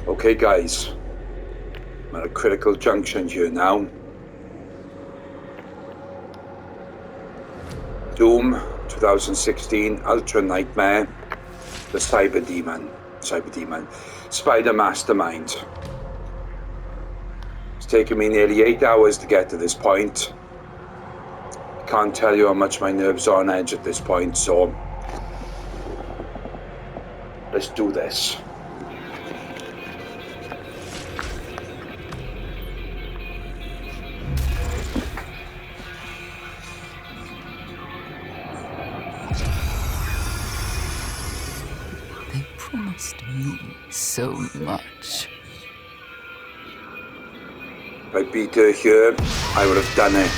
Okay guys, I'm at a critical junction here now. Doom 2016 Ultra Nightmare, the Spider Mastermind. It's taken me nearly 8 hours to get to this point. Can't tell you how much my nerves are on edge at this point, so let's do this. They promised me so much. If I beat her here, I would have done it.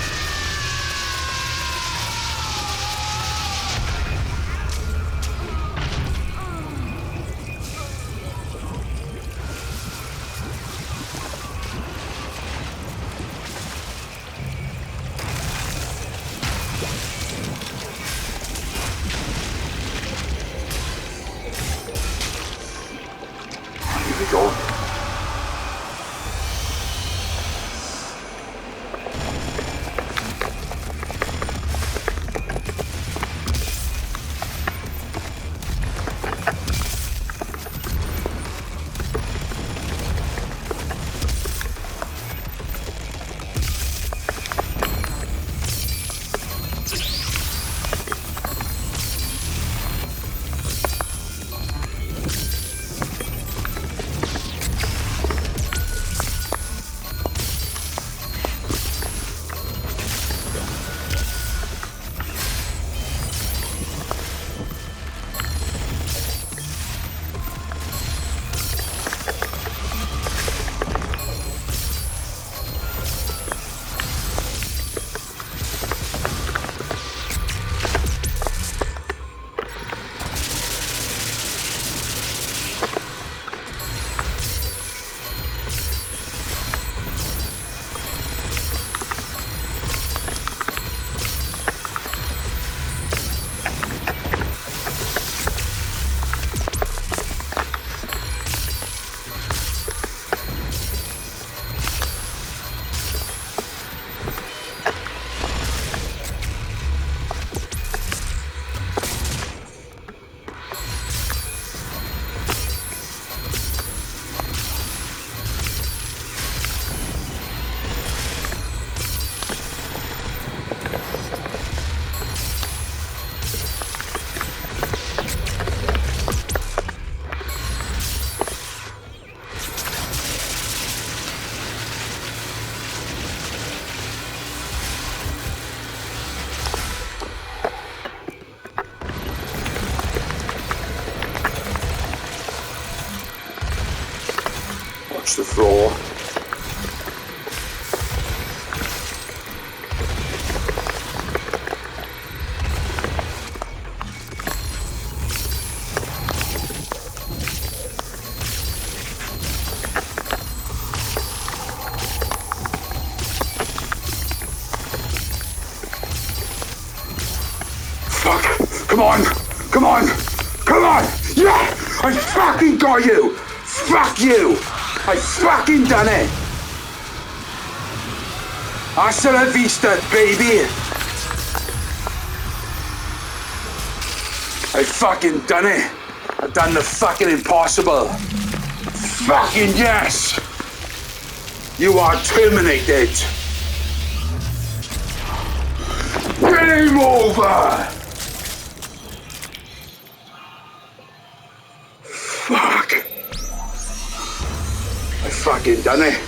Here we go. Watch the floor. Fuck! Come on! Come on! Come on! Yeah! I fucking got you! Fuck you! I fucking done it! Hasta la vista, baby! I fucking done it! I've done the fucking impossible! Fucking yes! You are terminated! Game over! Fuck! I fucking done it.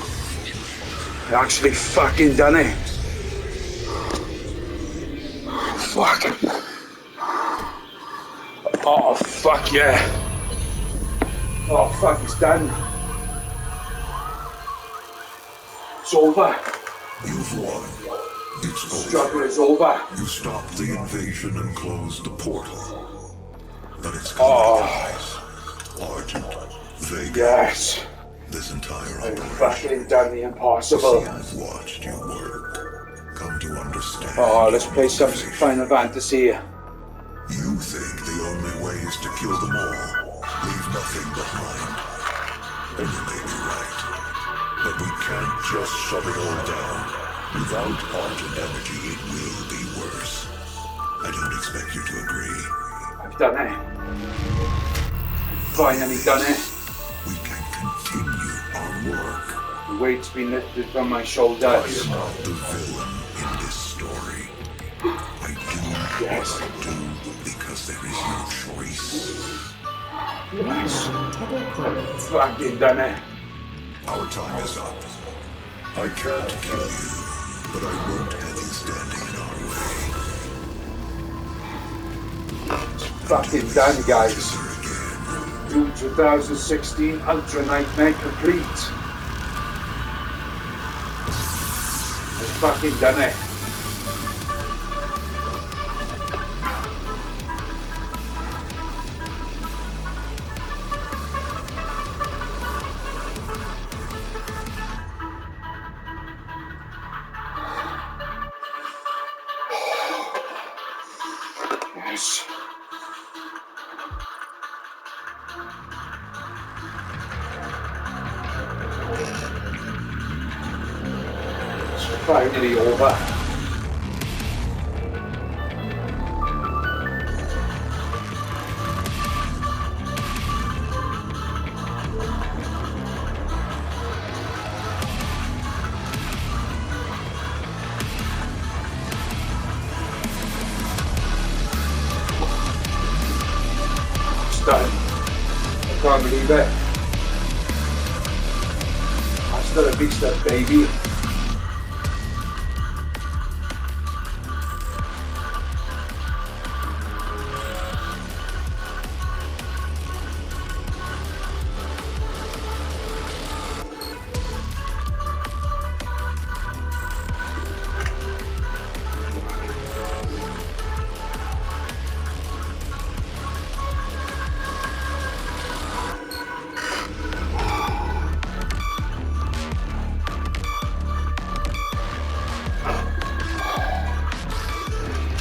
I actually fucking done it. Fuck. Oh, fuck yeah. Oh, fuck, it's done. It's over. You've won. It's over. Struggle is over. You stopped the invasion and closed the portal. But it's coming, guys. Argent, Vega. Yes. This entire I've operation. fucking done the impossible. See, I've watched you work. Come to understand. Oh, let's play some Final Fantasy. You think the only way is to kill them all, leave nothing behind. And you may be right. But we can't just shut it all down. Without art and energy, it will be worse. I don't expect you to agree. I've done it. Finally done it. We can continue our work. The weight's been lifted from my I shoulders. am not the villain in this story. I do what I do because there is no choice. Yes. Fucking done it. Our time is up. I can't kill you, but I won't have you standing in our way. Fucking done, guys. Again. June 2016 Ultra Nightmare complete. I've fucking done it. Yes. It's finally over. It's done. I can't believe it. Hasta la vista, baby.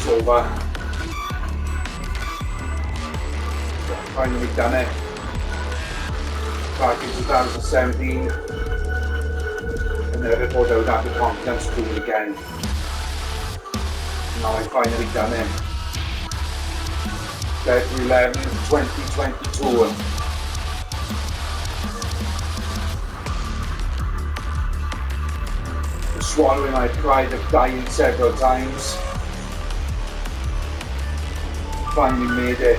Over. Finally done it. Back in 2017. And never thought I would have the confidence to do it again. Now I finally done it. February 11, 2022. Swallowing my pride of dying several times. Finally made it.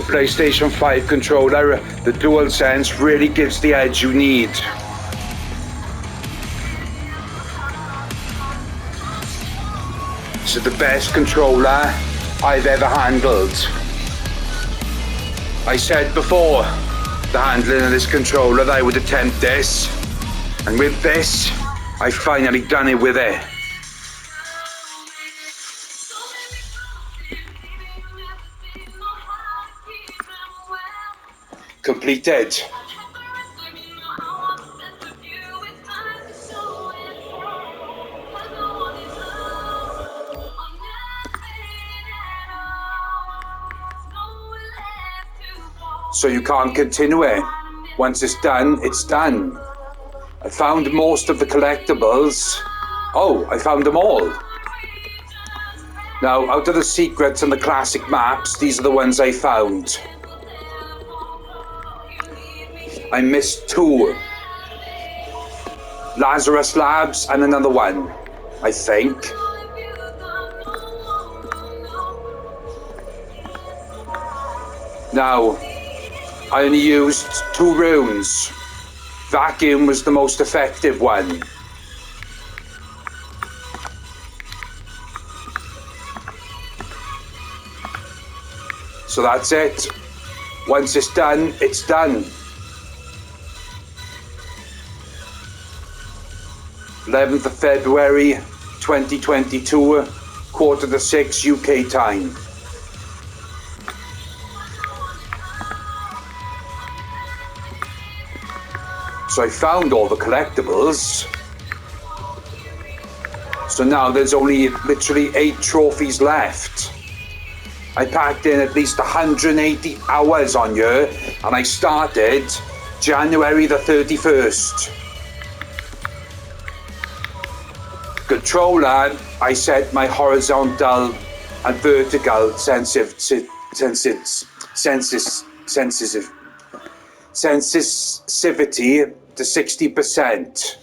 PlayStation 5 controller, the DualSense really gives the edge you need. This is the best controller I've ever handled. I said before the handling of this controller that I would attempt this. And with this, I finally done it with it. Completed. So you can't continue it. Once it's done, it's done. I found most of the collectibles. Oh, I found them all. Now, out of the secrets and the classic maps, these are the ones I found. I missed 2. Lazarus Labs and another one, I think. Now, I only used 2 rooms. Vacuum was the most effective one. So that's it. Once it's done, it's done. 11th of February 2022, 5:45 UK time. So I found all the collectibles. So now there's only literally 8 trophies left. I packed in at least 180 hours on here, and I started January the 31st. Controller, I set my horizontal and vertical sensitivity to 60%.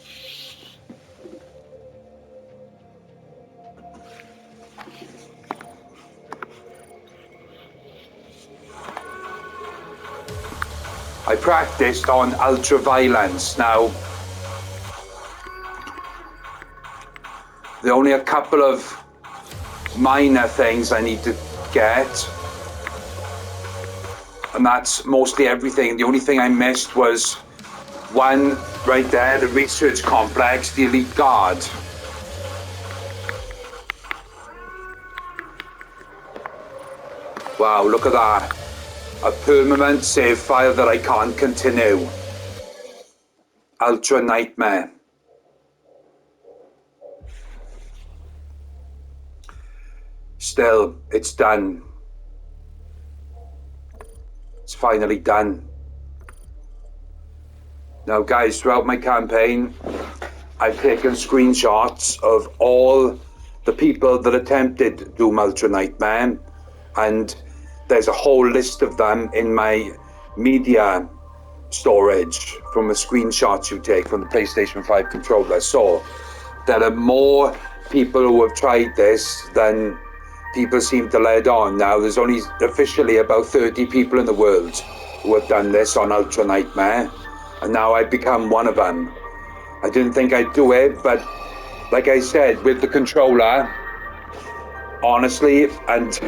I practiced on ultra violence. Now, there are only a couple of minor things I need to get, and that's mostly everything. The only thing I missed was one right there, the research complex, the elite guard. Wow, look at that. A permanent save file that I can't continue. Ultra Nightmare. Still, it's done. It's finally done. Now guys, throughout my campaign, I've taken screenshots of all the people that attempted Doom Ultra Nightmare, and there's a whole list of them in my media storage from the screenshots you take from the PlayStation 5 controller. So there are more people who have tried this than people seem to let on. Now there's only officially about 30 people in the world who have done this on Ultra Nightmare, and now I've become one of them. I didn't think I'd do it, but like I said, with the controller, honestly, and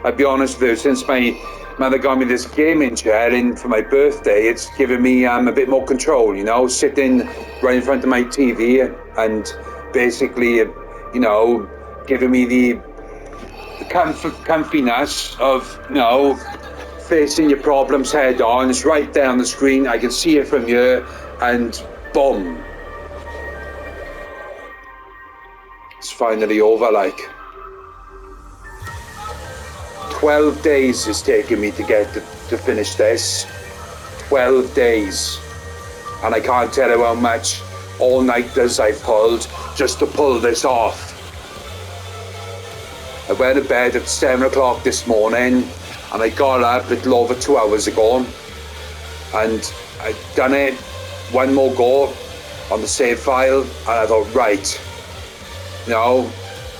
I'll be honest with you, since my mother got me this gaming chair in for my birthday, it's given me a bit more control, you know, sitting right in front of my TV and basically, you know, giving me the comfiness of, you know, facing your problems head on. It's right there on the screen. I can see it from here, and boom. It's finally over, like. 12 days it's taken me to get to finish this. 12 days. And I can't tell you how much all-nighters I've pulled just to pull this off. I went to bed at 7 o'clock this morning, and I got up a little over 2 hours ago, and I'd done it one more go on the save file, and I thought, right, you know,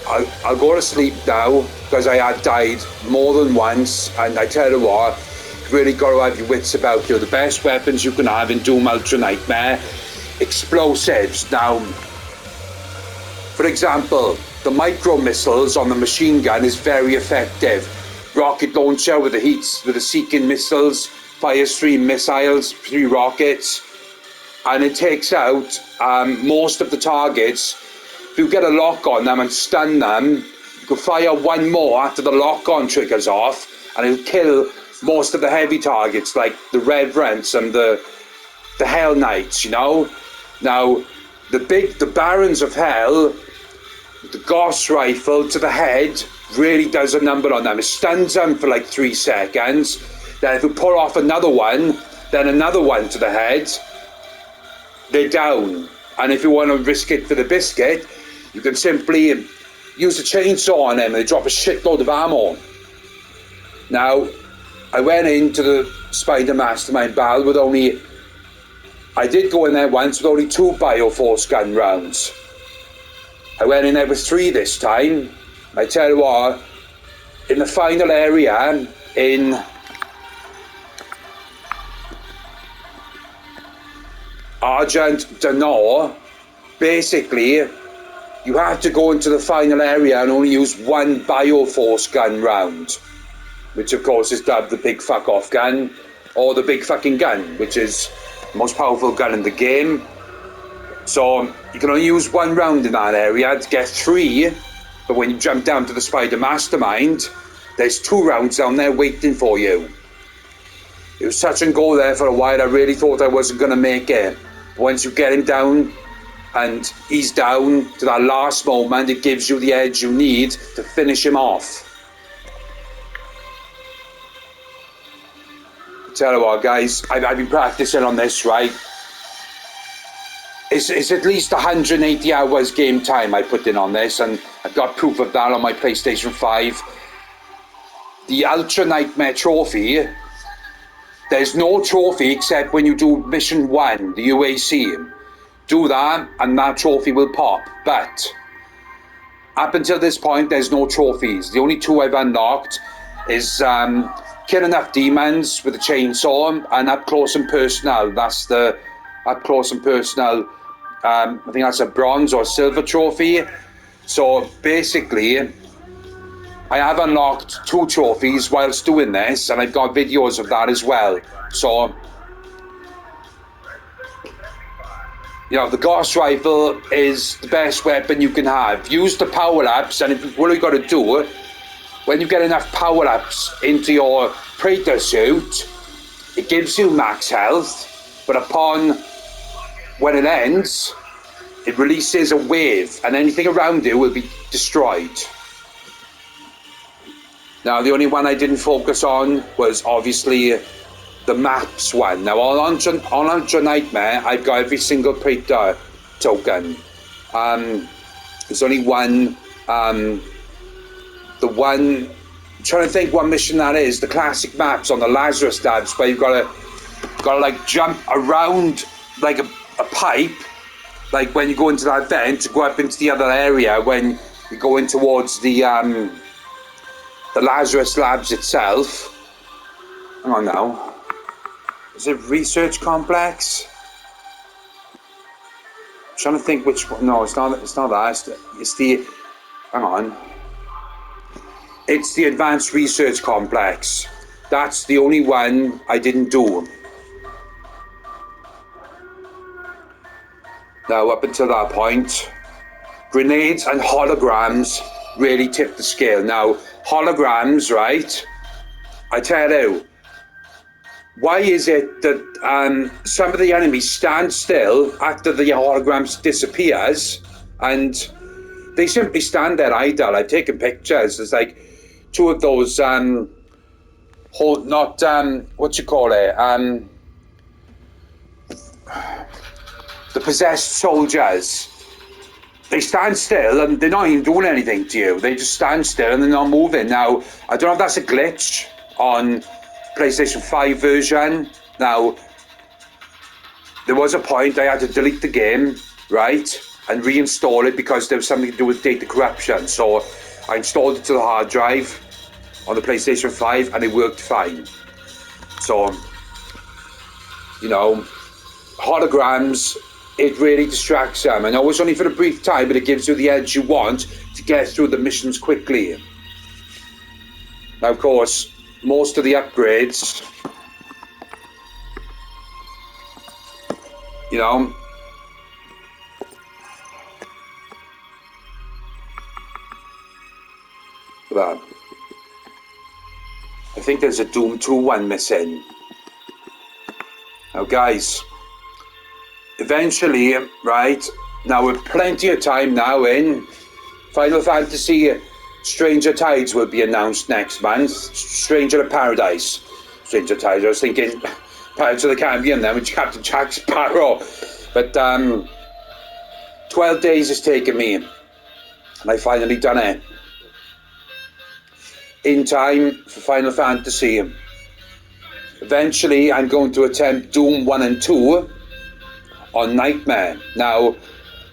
I'll go to sleep now, because I had died more than once, and I tell you what, you've really got to have your wits about you. The best weapons you can have in Doom Ultra Nightmare, explosives. Now, for example, the micro missiles on the machine gun is very effective. Rocket launcher with the Seeking missiles, fires 3 missiles, 3 rockets. and it takes out most of the targets. If you get a lock on them and stun them, you can fire one more after the lock on triggers off, and it'll kill most of the heavy targets like the Reverends and the Hell Knights, you know. Now the Barons of Hell, the Gauss rifle to the head really does a number on them. It stuns them for like 3 seconds. Then if you pull off another one, then another one to the head, they're down. And if you want to risk it for the biscuit, you can simply use a chainsaw on them and they drop a shitload of ammo. Now, I went into the Spider Mastermind battle with only... I did go in there once with only 2 Bioforce gun rounds. I went in there with 3 this time. I tell you what, in the final area, in Argent d'Nor, basically, you have to go into the final area and only use 1 Bioforce gun round, which of course is dubbed the big fuck off gun, or the big fucking gun, which is the most powerful gun in the game. So you can only use 1 round in that area to get 3, but when you jump down to the Spider Mastermind, there's 2 rounds down there waiting for you. It was touch and go there for a while. I really thought I wasn't going to make it. Once you get him down and he's down to that last moment, it gives you the edge you need to finish him off. Tell you what, guys, I've been practicing on this, right? It's at least 180 hours game time I put in on this, and I've got proof of that on my PlayStation 5. The Ultra Nightmare trophy, there's no trophy except when you do Mission 1, the UAC. Do that, and that trophy will pop. But up until this point, there's no trophies. The only 2 I've unlocked is kill enough demons with a chainsaw and up close and personal. That's the up close and personal. I think that's a bronze or silver trophy. So basically, I have unlocked 2 trophies whilst doing this, and I've got videos of that as well. So, you know, the Gauss rifle is the best weapon you can have. Use the power-ups, and what you got to do, when you get enough power-ups into your Praetor suit, it gives you max health, but when it ends, it releases a wave, and anything around it will be destroyed. Now, the only one I didn't focus on was obviously the maps one. Now, on Ultra Nightmare, I've got every single Praetor token. There's only one, I'm trying to think what mission that is. The classic maps on the Lazarus tabs, where you've got to like jump around like a pipe, like when you go into that vent to go up into the other area when you go in towards the Lazarus labs itself. Hang on now. Is it Research Complex? I'm trying to think which one. No, it's not that. It's the, hang on. It's the Advanced Research Complex. That's the only one I didn't do. Now, up until that point, grenades and holograms really tipped the scale. Now, holograms, right? I tell you, why is it that some of the enemies stand still after the holograms disappears, and they simply stand there idle? I've taken pictures. There's like 2 of those, what you call it, the possessed soldiers. They stand still and they're not even doing anything to you. They just stand still and they're not moving. Now, I don't know if that's a glitch on PlayStation 5 version. Now, there was a point I had to delete the game, right, and reinstall it because there was something to do with data corruption. So I installed it to the hard drive on the PlayStation 5 and it worked fine. So, you know, holograms, it really distracts them. I know it's only for a brief time, but it gives you the edge you want to get through the missions quickly. Now, of course, most of the upgrades, you know. But I think there's a Doom 2 one missing. Now guys, eventually, right, now with plenty of time now in, Final Fantasy Stranger Tides will be announced next month. Stranger of Paradise. Stranger Tides, I was thinking Pirates of the Caribbean then with Captain Jack Sparrow. But 12 days it's taken me, and I finally done it. In time for Final Fantasy. Eventually I'm going to attempt Doom 1 and 2 on Nightmare. Now,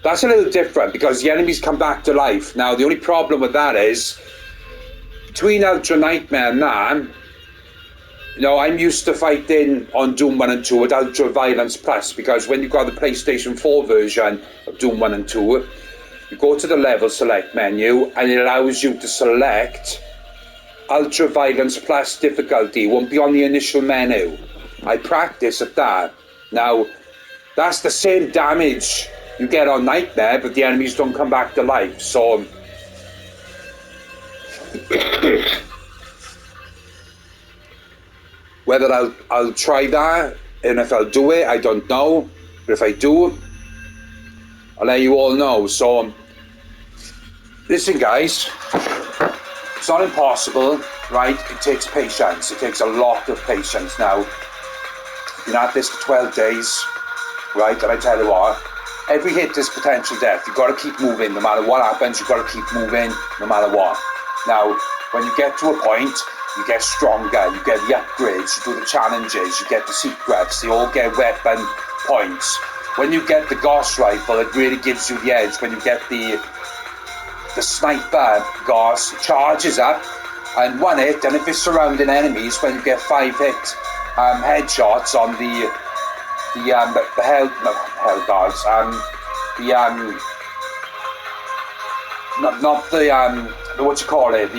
that's a little different because the enemies come back to life. Now, the only problem with that is, between Ultra Nightmare and that, you know, I'm used to fighting on Doom 1 and 2 with Ultra Violence Plus, because when you've got the PlayStation 4 version of Doom 1 and 2, you go to the level select menu and it allows you to select Ultra Violence Plus difficulty. It won't be on the initial menu. I practice at that. Now, that's the same damage you get on Nightmare, but the enemies don't come back to life. So whether I'll try that, and if I'll do it, I don't know. But if I do, I'll let you all know. So listen guys, it's not impossible, right? It takes patience. It takes a lot of patience. Now, you've been at this for 12 days, right? And I tell you what, every hit is potential death. You've got to keep moving no matter what happens. You've got to keep moving no matter what. Now, when you get to a point, you get stronger, you get the upgrades, you do the challenges, you get the secrets, they all get weapon points. When you get the Gauss rifle, it really gives you the edge. When you get the sniper Gauss, it charges up and one hit, and if it's surrounding enemies, when you get 5 hit headshots on the hell guards, not the what you call it,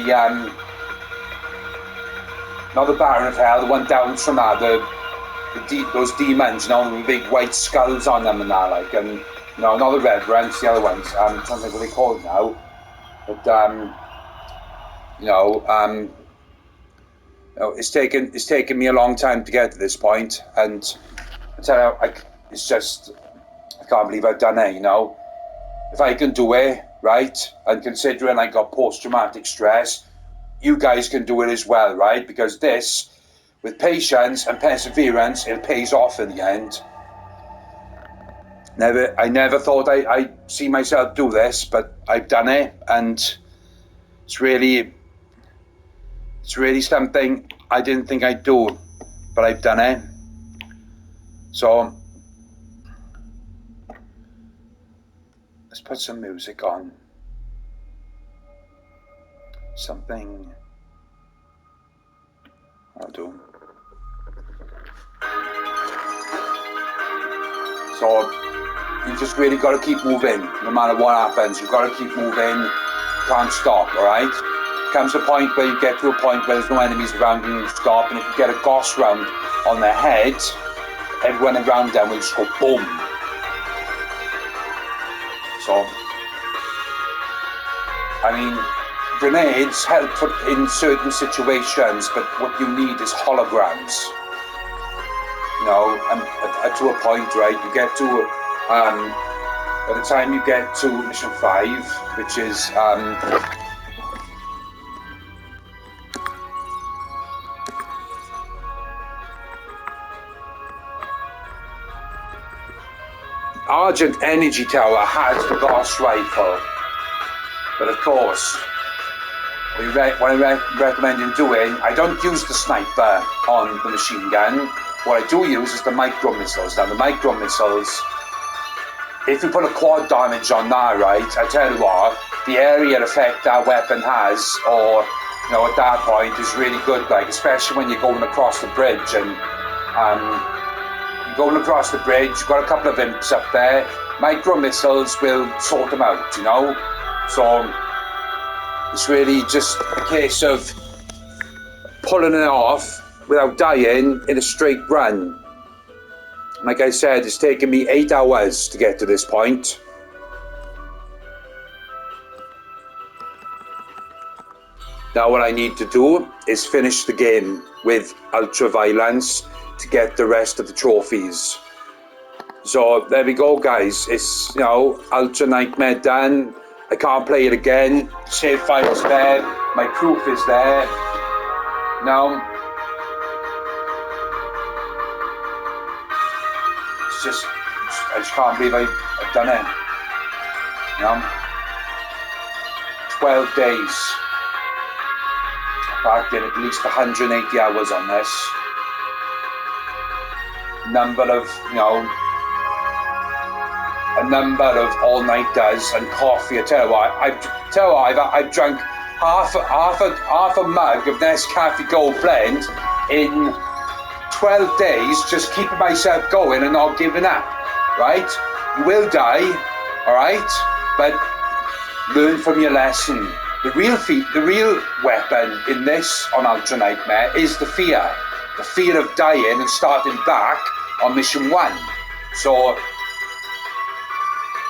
not the Baron of Hell, the one down from that, those demons, you know, with big white skulls on them and that, like, and no, not the Reverends, the other ones. I'm trying to think what they call it now, but you know, it's taken me a long time to get to this point, and I tell you, it's just, I can't believe I've done it, you know. If I can do it, right, and considering I got post-traumatic stress, you guys can do it as well, right? Because this, with patience and perseverance, it pays off in the end. I never thought I'd see myself do this, but I've done it, and it's really something I didn't think I'd do, but I've done it. So let's put some music on. Something I'll do. So you just really got to keep moving no matter what happens. You've got to keep moving. You can't stop, alright? Comes a point where you get to a point where there's no enemies around and you stop, and if you get a Gauss round on their head, everyone around them will just go boom. So, I mean, grenades help in certain situations, but what you need is holograms. You know, and to a point, right, you get to, by the time you get to mission 5, which is, Argent Energy Tower has the Gauss rifle, but of course, what I recommend you doing, I don't use the sniper on the machine gun. What I do use is the micro missiles. Now the micro missiles, if you put a quad damage on that, right, I tell you what, the area effect that weapon has, or, you know, at that point is really good, like, especially when you're going across the bridge, and you're going across the bridge, you've got a couple of imps up there, micro missiles will sort them out, you know. So it's really just a case of pulling it off without dying in a straight run. Like I said, it's taken me 8 hours to get to this point. Now what I need to do is finish the game with Ultra Violence to get the rest of the trophies. So there we go, guys. It's, Ultra Nightmare done. I can't play it again. Save file's there. My proof is there. Now, it's just, I just can't believe I've done it. 12 days. I did at least 180 hours on this. A number of all-nighters and coffee. I tell you what, I've drunk half a mug of Nescafe Gold Blend in 12 days, just keeping myself going and not giving up. Right? You will die, all right? But learn from your lesson. The real weapon in this on Ultra Nightmare is the fear of dying and starting back on mission 1. So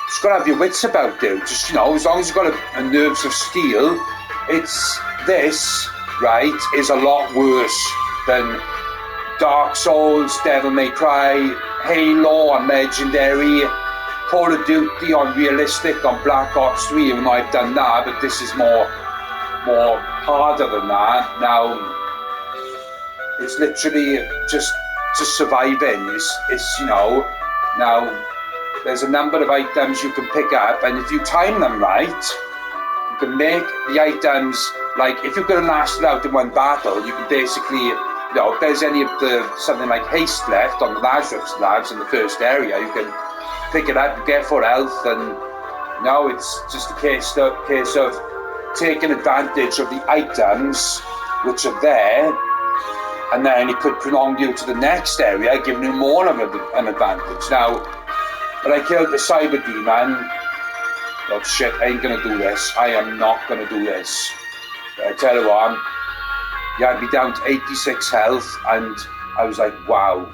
just gotta have your wits about you. Just as long as you've got a nerves of steel, this is a lot worse than Dark Souls, Devil May Cry, Halo on Legendary, Call of Duty on Realistic, on Black Ops 3, even though I've done that, but this is more harder than that. Now, it's literally just surviving. It's now there's a number of items you can pick up, and if you time them right, you can make the items, like if you're going to last it out in one battle, you can basically, if there's any of something like haste left on the Lazarus labs in the first area, you can pick it up, you get full health, and it's just a case of taking advantage of the items which are there, and then it could prolong you to the next area, giving you more of an advantage. Now, when I killed the Cyber Demon, oh shit, I ain't gonna do this. I am not gonna do this. But I tell you what, he had me down to 86 health, and I was like, wow.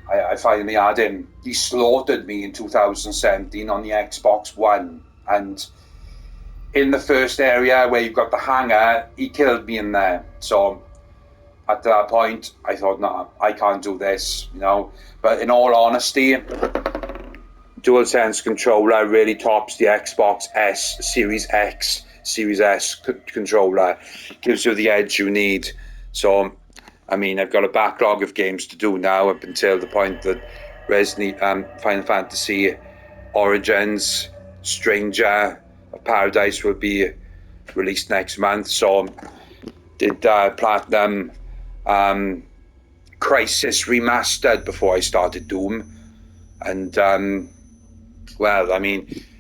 I finally had him. He slaughtered me in 2017 on the Xbox One, and in the first area where you've got the hangar, he killed me in there. So at that point, I thought, no, I can't do this, But in all honesty, DualSense controller really tops the Xbox Series X, Series S controller. Gives you the edge you need. So, I've got a backlog of games to do now up until the point that Final Fantasy Origins, Stranger of Paradise will be released next month. So, did Platinum Crisis Remastered before I started Doom. And,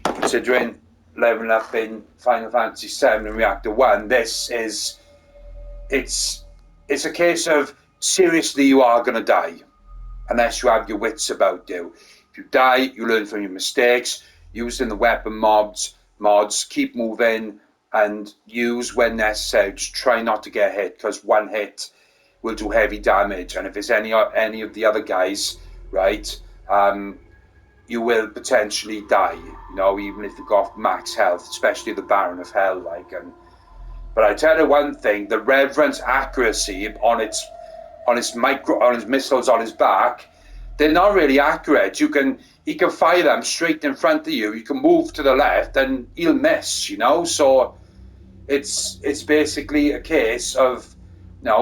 considering leveling up in Final Fantasy 7 and Reactor 1, it's a case of, seriously, you are going to die unless you have your wits about you. If you die, you learn from your mistakes, using the weapon mods, keep moving, and use when necessary. Just try not to get hit, because one hit will do heavy damage, and if it's any of the other guys, you will potentially die, even if you've got max health, especially the Baron of Hell, But I tell you one thing: the Reverend's accuracy on his missiles on his back, they're not really accurate. He can fire them straight in front of you. You can move to the left and he'll miss, So it's basically a case of,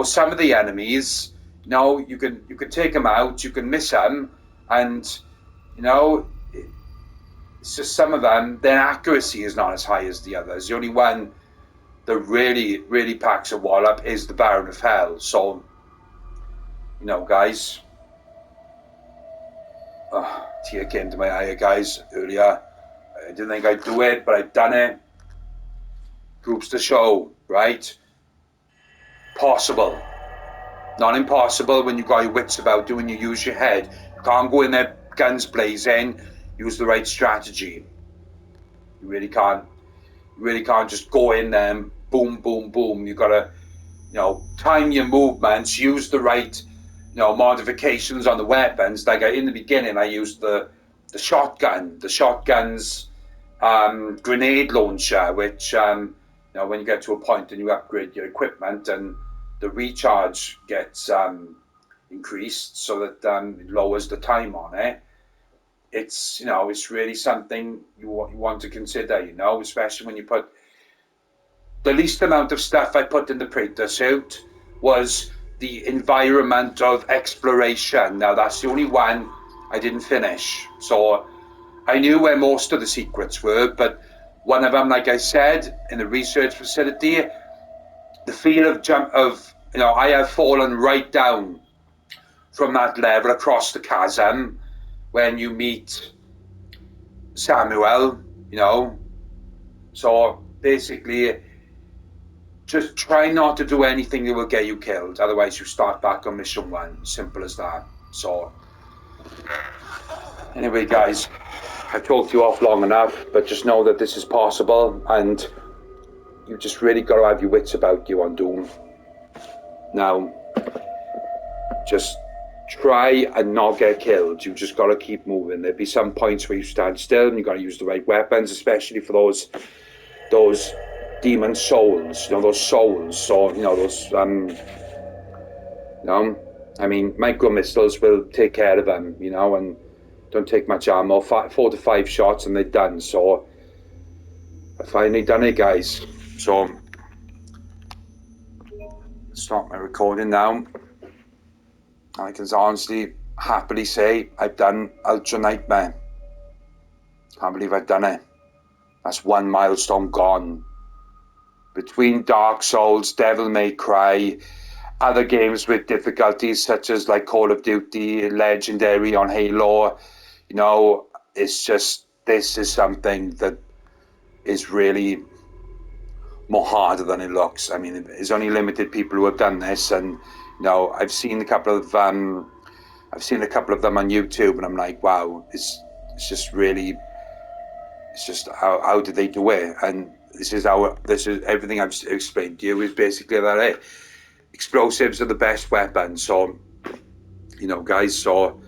some of the enemies, you can take them out, you can miss them, and it's just some of them, their accuracy is not as high as the others. The only one that really, really packs a wallop is the Baron of Hell. So, guys, tear came to my eye, guys, earlier. I didn't think I'd do it, but I've done it. Proves to show, right? Possible. Not impossible when you've got your wits about you and you use your head. You can't go in there guns blazing, use the right strategy. You really can't. You really can't just go in there and boom, boom, boom. You've got to, time your movements, use the right modifications on the weapons. Like in the beginning, I used the shotgun, the shotgun's grenade launcher, which when you get to a point and you upgrade your equipment, and the recharge gets increased so that it lowers the time on it. It's it's really something you want to consider, especially when you put the least amount of stuff I put in the Praetor suit was the environment of exploration. Now that's the only one I didn't finish. So I knew where most of the secrets were, but one of them, like I said, in the research facility, the feel of I have fallen right down from that level across the chasm when you meet Samuel, So basically, just try not to do anything that will get you killed. Otherwise, you start back on mission 1. Simple as that. So, anyway, guys, I've talked you off long enough, but just know that this is possible, and you just really got to have your wits about you on Doom. Now, just try and not get killed. You just got to keep moving. There'll be some points where you stand still, and you got to use the right weapons, especially for those demon souls, those souls. So, those, micro missiles will take care of them, and don't take much ammo. 4 to 5 shots and they're done. So, I finally done it, guys. So, stop my recording now. I can honestly, happily say I've done Ultra Nightmare. Can't believe I've done it. That's 1 milestone gone. Between Dark Souls, Devil May Cry, other games with difficulties such as like Call of Duty, Legendary on Halo, it's just, this is something that is really more harder than it looks. I mean, there's only limited people who have done this, and I've seen a couple of them on YouTube, and I'm like, wow, it's just really, it's just how did they do it? And this is everything I've explained to you is basically that it. Explosives are the best weapon. So, guys, so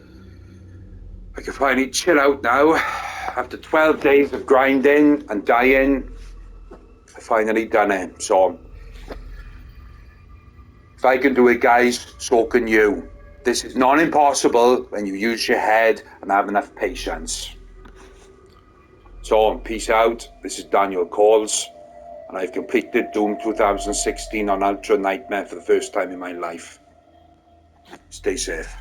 I can finally chill out now. After 12 days of grinding and dying, I finally done it. So, if I can do it, guys, so can you. This is not impossible when you use your head and have enough patience. So, peace out. This is Daniel Calls, and I've completed Doom 2016 on Ultra Nightmare for the first time in my life. Stay safe.